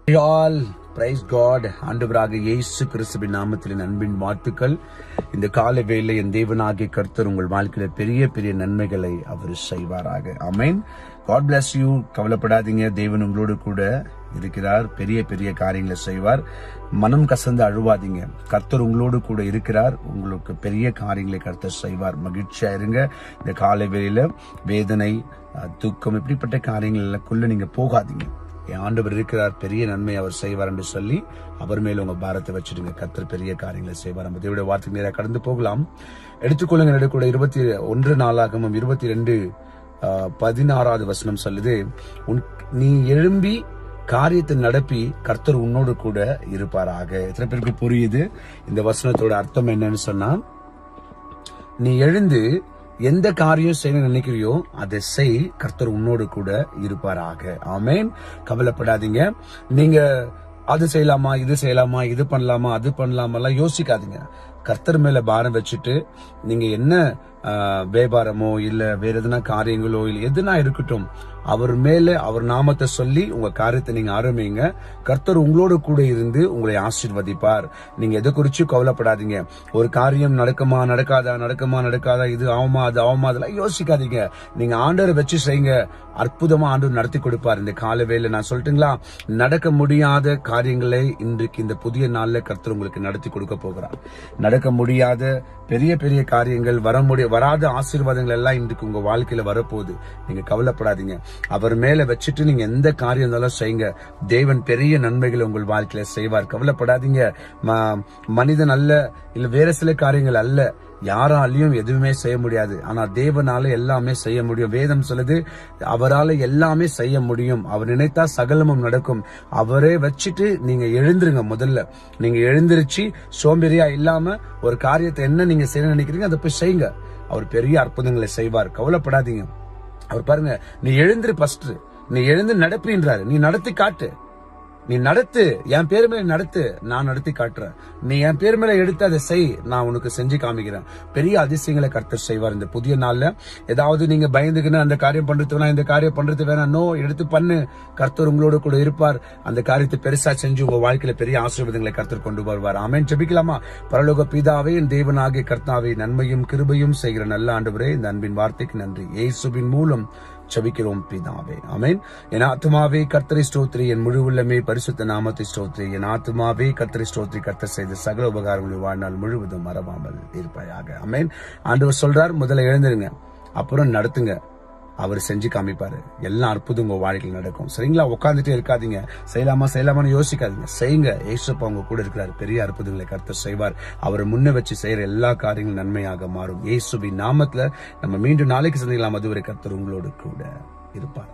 All price God. ஆண்டவராக இயேசு கிறிஸ்துவின் நாமத்தில் அன்பின் வாழ்த்துக்கள். இந்த கால வேளை என் தேவனாகிய கர்த்தர் உங்கள் வாழ்க்கையில பெரிய பெரிய நன்மைகளை அவர் செய்வாராக. ஆமென். God bless you. கவலைப்படாதீங்க, தேவன் உங்களோடு கூட இருக்கிறார். பெரிய பெரிய காரியங்களை செய்வார். மனம் கசந்து அழுவாதீங்க. கர்த்தர் உங்களோடு கூட இருக்கிறார். உங்களுக்கு பெரிய காரியங்களை கர்த்தர் செய்வார். மகிழ்ச்சியா இருங்க. இந்த கால வேளையில வேதனை, துக்கம், இப்படிப்பட்ட காரியங்களுக்குள்ள நீங்க போகாதீங்க. என் ஆண்டவர் இருக்கிறார், பெரிய நன்மை அவர் செய்வார் என்று சொல்லி அவர் மேல உங்க பாரத்தை வச்சிடுங்க. கர்த்தர் பெரிய காரியங்களை செய்வார். நம்ம தேவனுடைய வார்த்தைக்கு நேராக கடந்து போகலாம். எடுத்துக்கொள்ளுங்க. கூட 21 நாளாகமம் 22:16 வசனம் சொல்லுது, நீ எழும்பி காரியத்தை நடப்பி கர்த்தர் உன்னோடு கூட இருப்பாராக. எத்தனை பேருக்கு புரியுது இந்த வசனத்தோட அர்த்தம் என்னன்னு சொன்னா, நீ எழுந்து எந்த காரியம் செய்ய நினைக்கிறியோ அதை செய், கர்த்தர் உன்னோடு கூட இருப்பாராக. ஆமேன். கவலைப்படாதீங்க. நீங்க அது செய்யலாமா, இது செய்யலாமா, இது பண்ணலாமா, அது பண்ணலாமா எல்லாம் யோசிக்காதீங்க. கர்த்தர் மேல பாரம் வச்சுட்டு நீங்க என்ன வியாபாரமோ இல்ல வேற எதுனா காரியங்களோ இல்ல எதுனா இருக்கட்டும், அவர் மேல அவர் நாமத்தை சொல்லி உங்க காரியத்தை நீங்க ஆரம்பிங்க. கர்த்தர் உங்களோட கூட இருந்து உங்களை ஆசீர்வதிப்பார். நீங்க எதை குறிச்சு கவலைப்படாதீங்க. ஒரு காரியம் நடக்குமா நடக்காதா, இது ஆகுமா அது ஆகுமா, அதெல்லாம் யோசிக்காதீங்க. நீங்க ஆண்டவரை வச்சு செய்யுங்க. அற்புதமா ஆண்டவர் நடத்தி கொடுப்பார். இந்த கால வேளை நான் சொல்லட்டுங்களா, நடக்க முடியாத காரியங்களை இன்றைக்கு இந்த புதிய நாள்ல கர்த்தர் உங்களுக்கு நடத்தி கொடுக்க போகிறார். நடக்க முடியாத பெரிய பெரிய காரியங்கள், வராத ஆசீர்வாதங்கள் எல்லாம் இன்றைக்கு உங்க வாழ்க்கையில வரப்போகுது. நீங்க கவலைப்படாதீங்க. அவர் மேல வச்சுட்டு நீங்க எந்த காரியம் இருந்தாலும் செய்யுங்க. தேவன் பெரிய நன்மைகளை உங்கள் வாழ்க்கையில செய்வார். கவலைப்படாதீங்க. மனிதன் அல்ல, இல்ல வேற சில காரியங்கள் அல்ல, யாராலையும் எதுவுமே செய்ய முடியாது. ஆனா தேவனால எல்லாமே செய்ய முடியும். வேதம் சொல்லுது, அவரால எல்லாமே செய்ய முடியும். அவர் நினைத்தா சகலமும் நடக்கும். அவரே வச்சுட்டு நீங்க எழுந்துருங்க. முதல்ல நீங்க எழுந்திருச்சு சோம்பேறியா இல்லாம ஒரு காரியத்தை என்ன நீங்க செய்ய நினைக்கிறீங்க அதை போய் செய்யுங்க. அவர் பெரிய அற்புதங்களை செய்வார். கவலைப்படாதீங்க. அவர் பாருங்க, நீ எழுந்திரு, ஃபர்ஸ்ட் நீ எழுந்து நடப்பின்றாரு. நீ நடத்தி காட்டு. நீ நடத்து, என் பேர் மேல நடத்து, நான் நடத்தி காட்டுறேன். நீ என் பேர் மேல எடுத்து அதை செய், நான் உனக்கு செஞ்சு காமிக்கிறேன். பெரிய அதிசயங்களை கர்த்தர் செய்வார் இந்த புதிய நாள்ல. ஏதாவது நீங்க பயந்துக்குன்னு அந்த காரியம் பண்றது வேணாம், இந்த காரியம் பண்றது வேணாம், நோ, எடுத்து பண்ணு. கர்த்தர் உங்களோட கூட இருப்பார். அந்த காரியத்தை பெருசா செஞ்சு உங்க வாழ்க்கையில பெரிய ஆசீர்வாதங்களை கர்த்தர் கொண்டு வருவார். ஆமென். ஜெபிக்கலாமா? பரலோக பிதாவே, என் தேவனாகிய கர்த்தாவே, நன்மையும் கிருபையும் செய்கிற நல்ல ஆண்டவரே, இந்த அன்பின் வார்த்தைக்கு நன்றி. இயேசுவின் மூலம் ஜெபிக்கிறோம் பிதாவே. ஆமென். என் ஆத்துமாவே கர்த்தரை ஸ்தோத்திரி, என் முழு உள்ளமே பரிசுத்த நாமத்தை ஸ்தோத்திரி. என் ஆத்துமாவே கர்த்தரை ஸ்தோத்திரி, கர்த்தர் செய்த சகல உபகாரங்களை வாழ்நாள் முழுவதும் மறவாமல் இருப்பாயாக. ஆமென். ஆண்டவர் சொல்றார், முதல்ல எழுந்துருங்க, அப்புறம் நடத்துங்க. அவர் செஞ்சு காமிப்பாரு. எல்லாம் அற்புதம் உங்க வாழ்க்கையில் நடக்கும். சரிங்களா? உட்காந்துட்டே இருக்காதீங்க. செய்யலாமான்னு யோசிக்காதீங்க. செய்யுங்க. ஏசப்பா உங்க கூட இருக்கிறார். பெரிய அற்புதங்களை கர்த்தர் செய்வார். அவரை முன்ன வச்சு செய்யற எல்லா காரியங்களும் நன்மையாக மாறும். இயேசுவின் நாமத்துல நம்ம மீண்டும் நாளைக்கு சந்திக்கலாம். அதுவரை கர்த்தர் உங்களோடு கூட இருப்பார்.